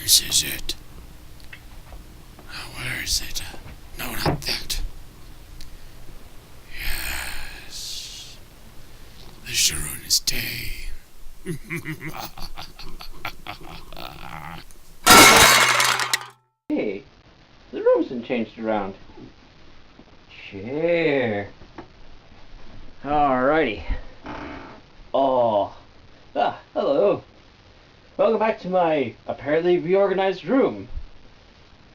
This is it. Where is it? No, not that. Yes. The Sharuna's day. Hey, the room's been changed around. Chair. Alrighty. Hello. Welcome back to my apparently reorganized room.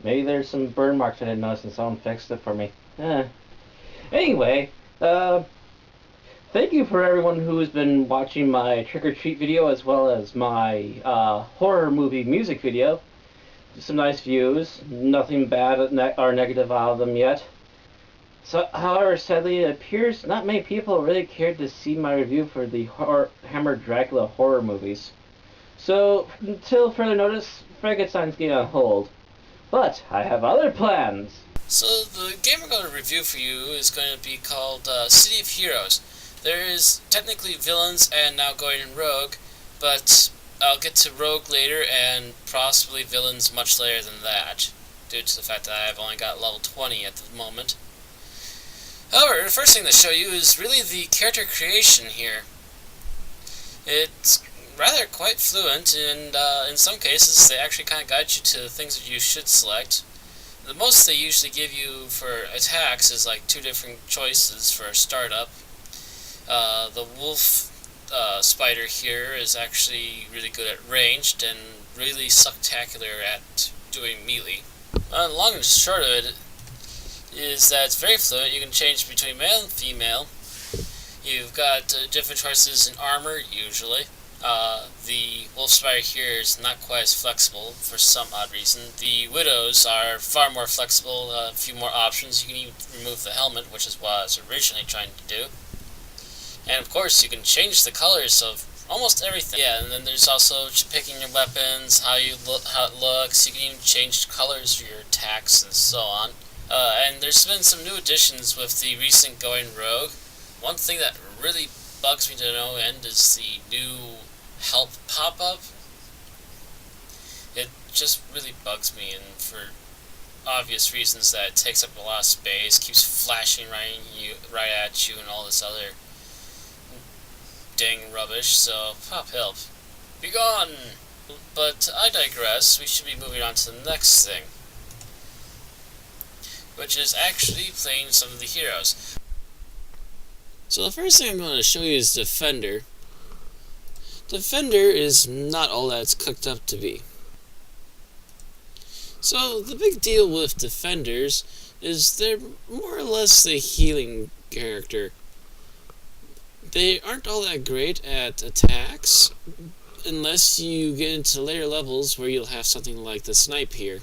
Maybe there's some burn marks I didn't notice and someone fixed it for me. Anyway, thank you for everyone who has been watching my trick-or-treat video as well as my horror movie music video. Some nice views, nothing bad or negative out of them yet. So, however, sadly, it appears not many people really cared to see my review for the Hammer Dracula horror movies. So, until further notice, Frankenstein's getting on hold. But I have other plans. So the game we're going to review for you is going to be called City of Heroes. There is technically villains and now going rogue, but I'll get to rogue later and possibly villains much later than that, due to the fact that I've only got level 20 at the moment. However, the first thing to show you is really the character creation here. It's rather quite fluent, and in some cases they actually kind of guide you to the things that you should select. The most they usually give you for attacks is like 2 different choices for a startup. The wolf spider here is actually really good at ranged and really sucktacular at doing melee. The long and short of it is that it's very fluent. You can change between male and female. You've got different choices in armor usually. The wolf spider here is not quite as flexible for some odd reason. The widows are far more flexible, a few more options. You can even remove the helmet, which is what I was originally trying to do. And of course, you can change the colors of almost everything. Yeah, and then there's also picking your weapons, how it looks. You can even change the colors of your attacks and so on. And there's been some new additions with the recent going rogue. One thing that really bugs me to no end is the new help pop-up. It just really bugs me, and for obvious reasons that it takes up a lot of space, keeps flashing right at you and all this other dang rubbish, so pop help. Be gone! But I digress. We should be moving on to the next thing, which is actually playing some of the heroes. So the first thing I'm going to show you is Defender. Defender is not all that it's cooked up to be. So the big deal with Defenders is they're more or less the healing character. They aren't all that great at attacks, unless you get into later levels where you'll have something like the snipe here.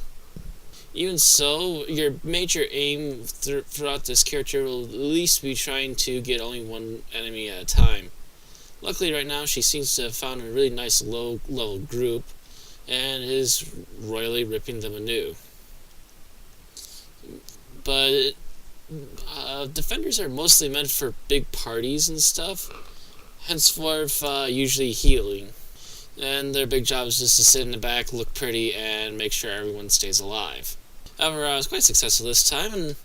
Even so, your major aim throughout this character will at least be trying to get only one enemy at a time. Luckily right now she seems to have found a really nice low-level group and is royally ripping them anew. But Defenders are mostly meant for big parties and stuff, henceforth usually healing. And their big job is just to sit in the back, look pretty, and make sure everyone stays alive. However, I was quite successful this time, and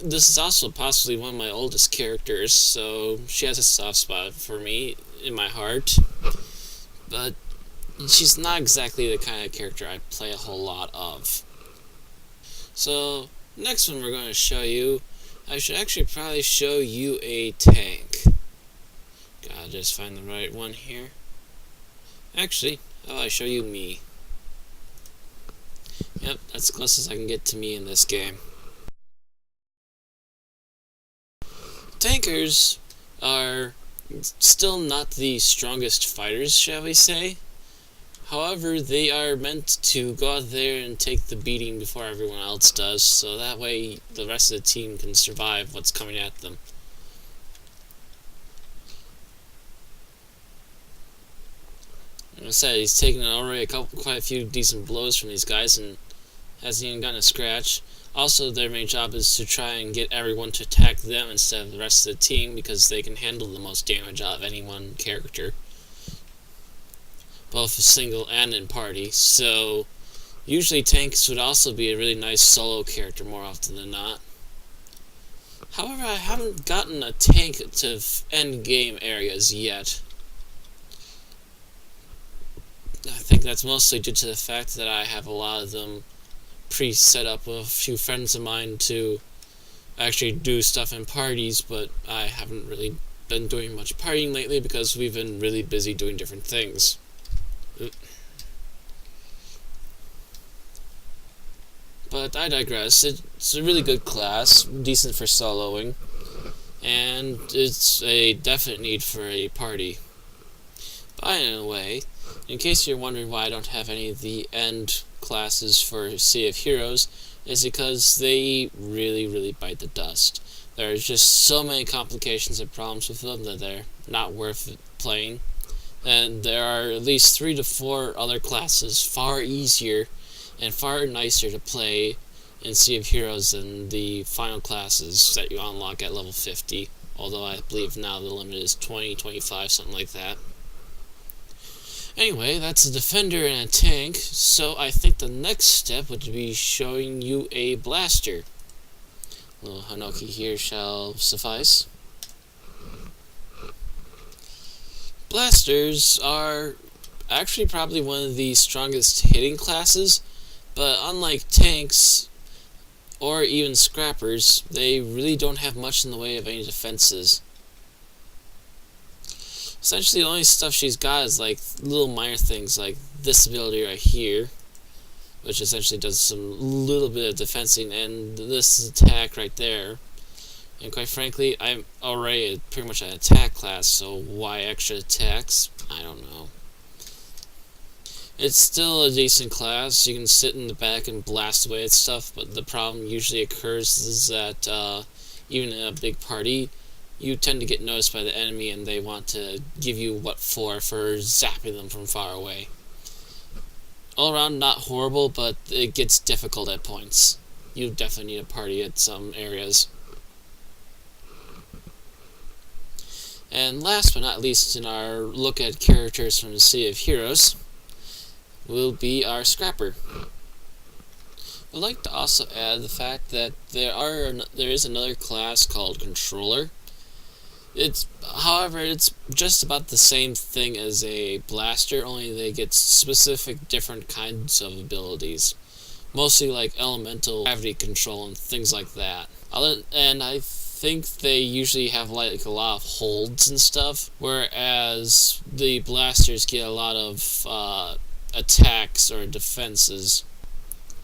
this is also possibly one of my oldest characters, so she has a soft spot for me in my heart. But she's not exactly the kind of character I play a whole lot of. So, next one we're going to show you, I should actually probably show you a tank. Gotta just find the right one here. Actually, how about I show you me? Yep, that's as close as I can get to me in this game. Tankers are still not the strongest fighters, shall we say. However, they are meant to go out there and take the beating before everyone else does, so that way the rest of the team can survive what's coming at them. Like I said, he's taken already quite a few decent blows from these guys and hasn't even gotten a scratch. Also, their main job is to try and get everyone to attack them instead of the rest of the team, because they can handle the most damage out of any one character. both single and in party, so usually tanks would also be a really nice solo character more often than not. However, I haven't gotten a tank to end game areas yet. I think that's mostly due to the fact that I have a lot of them pre-set up with a few friends of mine to actually do stuff in parties, but I haven't really been doing much partying lately because we've been really busy doing different things. But I digress. It's a really good class, decent for soloing, and it's a definite need for a party. By the way, in case you're wondering why I don't have any of the end classes for Sea of Heroes, is because they really bite the dust. There are just so many complications and problems with them that they're not worth playing. And there are at least 3 to 4 other classes far easier and far nicer to play in Sea of Heroes than the final classes that you unlock at level 50. Although I believe now the limit is 20, 25, something like that. Anyway, that's a defender and a tank, so I think the next step would be showing you a blaster. Little Hanoki here shall suffice. Blasters are actually probably one of the strongest hitting classes, but unlike tanks or even scrappers, they really don't have much in the way of any defenses. Essentially, the only stuff she's got is like little minor things like this ability right here, which essentially does some little bit of defensing, and this attack right there. And quite frankly, I'm already pretty much an attack class, so why extra attacks? I don't know. It's still a decent class. You can sit in the back and blast away at stuff, but the problem usually occurs is that even in a big party, you tend to get noticed by the enemy and they want to give you what for zapping them from far away. All around, not horrible, but it gets difficult at points. You definitely need a party at some areas. And last but not least in our look at characters from the Sea of Heroes will be our Scrapper. I'd like to also add the fact that there is another class called Controller. However, it's just about the same thing as a blaster, only they get specific different kinds of abilities. Mostly like elemental gravity control and things like that. And I think they usually have like a lot of holds and stuff, whereas the blasters get a lot of attacks or defenses,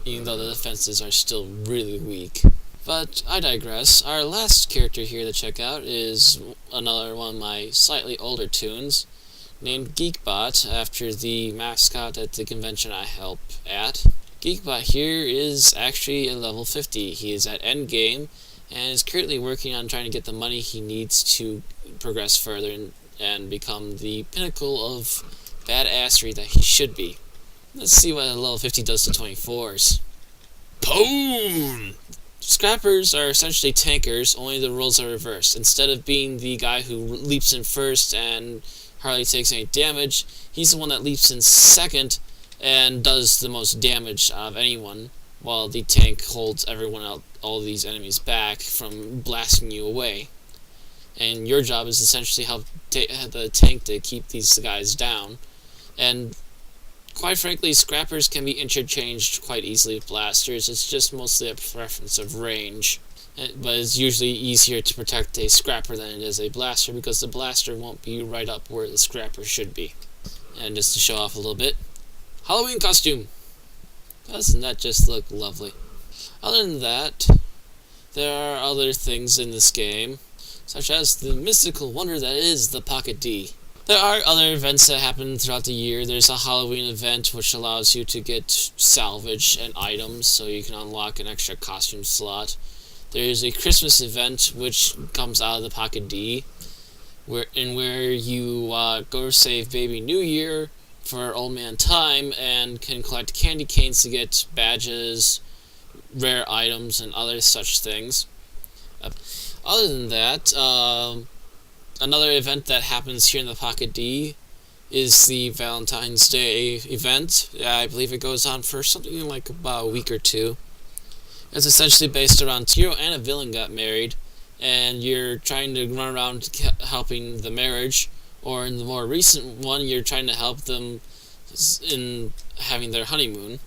even though the defenses are still really weak. But I digress. Our last character here to check out is another one of my slightly older tunes, named Geek.Bot, after the mascot at the convention I help at. Geek.Bot here is actually a level 50. He is at endgame, and is currently working on trying to get the money he needs to progress further and become the pinnacle of badassery that he should be. Let's see what a level 50 does to 24s. Boom! Scrappers are essentially tankers, only the roles are reversed. Instead of being the guy who leaps in first and hardly takes any damage, he's the one that leaps in second and does the most damage out of anyone, while the tank holds all these enemies back from blasting you away. And your job is essentially help the tank to keep these guys down. And quite frankly, scrappers can be interchanged quite easily with blasters. It's just mostly a preference of range. But it's usually easier to protect a scrapper than it is a blaster, because the blaster won't be right up where the scrapper should be. And just to show off a little bit, Halloween costume! Doesn't that just look lovely? Other than that, there are other things in this game, such as the mystical wonder that is the Pocket D. There are other events that happen throughout the year. There's a Halloween event which allows you to get salvage and items, so you can unlock an extra costume slot. There's a Christmas event which comes out of the Pocket D, where you go save Baby New Year for Old Man Time and can collect candy canes to get badges, rare items, and other such things. Other than that, another event that happens here in the Pocket D is the Valentine's Day event. I believe it goes on for something like about a week or two. It's essentially based around hero and a villain got married, and you're trying to run around helping the marriage, or in the more recent one, you're trying to help them in having their honeymoon.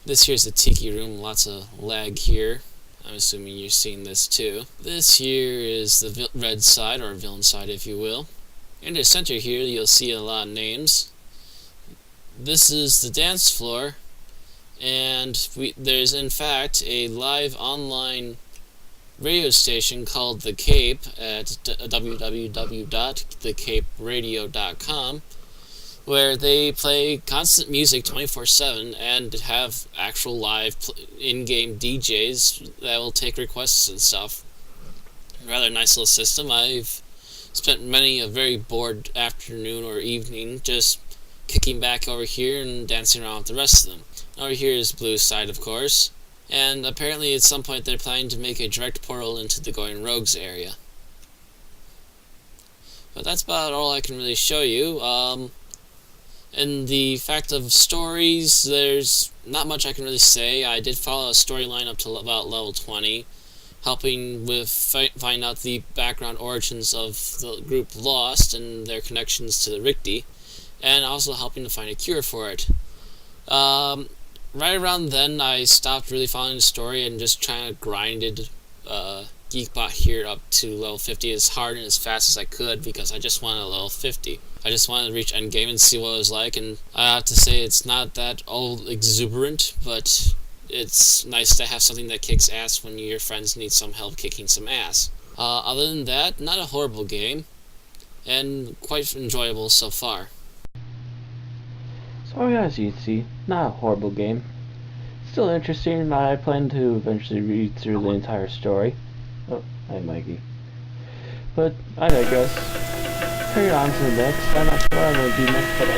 This here's the tiki room, lots of lag here. I'm assuming you're seeing this too. This here is the red side, or villain side if you will. In the center here you'll see a lot of names. This is the dance floor, and there's in fact a live online radio station called The Cape at www.thecaperadio.com, where they play constant music 24/7 and have actual live in-game DJs that will take requests and stuff. Rather nice little system. I've spent many a very bored afternoon or evening just kicking back over here and dancing around with the rest of them. Over here is Blue's side, of course, and apparently at some point they're planning to make a direct portal into the Going Rogues area. But that's about all I can really show you. In the fact of stories, there's not much I can really say. I did follow a storyline up to about level 20, helping with find out the background origins of the group Lost and their connections to the Richti, and also helping to find a cure for it. Right around then, I stopped really following the story and just trying to grinded Geek.Bot here up to level 50 as hard and as fast as I could, because I just wanted a level 50. I just wanted to reach endgame and see what it was like, and I have to say it's not that all exuberant, but it's nice to have something that kicks ass when your friends need some help kicking some ass. Other than that, not a horrible game, and quite enjoyable so far. So yeah, as you can see, not a horrible game. Still interesting, and I plan to eventually read through the entire story. Oh, hi Mikey. But I digress. Carry on to the next. I'm not sure what I'm going to do next, but